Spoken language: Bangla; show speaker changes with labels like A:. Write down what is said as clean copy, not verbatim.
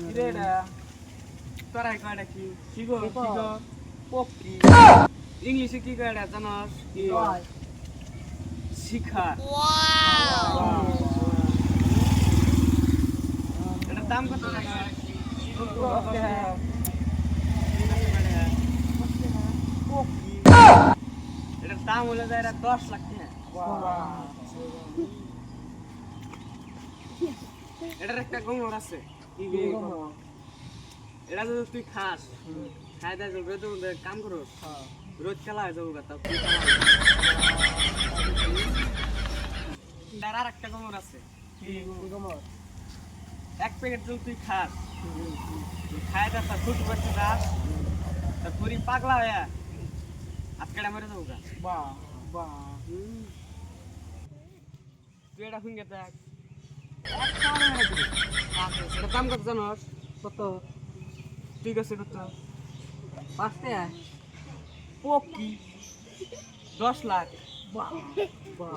A: কিরেডা তোরা কয়টা কি শিখো শিখো পক্ষী ইংলিশে কি কয়টা জানাস কি শিখা এটার দাম কত টাকা পক্ষী এটার দাম হলো যায় 10 লাখ টাকা এটার একটা গোমর আছে এটা যদি তুই খাস খাই দেয় রোজ কাম করো রোজ খেলা হয়ে যাবো কথা আর একটা গোমর আছে এক প্যাকেট যদি তুই খাস খাই দেয় তার ছোট করতে যাস তার পুরি পাগলা হয়ে আজকেটা মেরে যাবো তুই এটা শুনগে দেখ এটা দাম কত জানোস
B: কত
A: ঠিক আছে কত
B: 5 টাকা
A: পক্ষী 10 লাখ
B: বাহ বাহ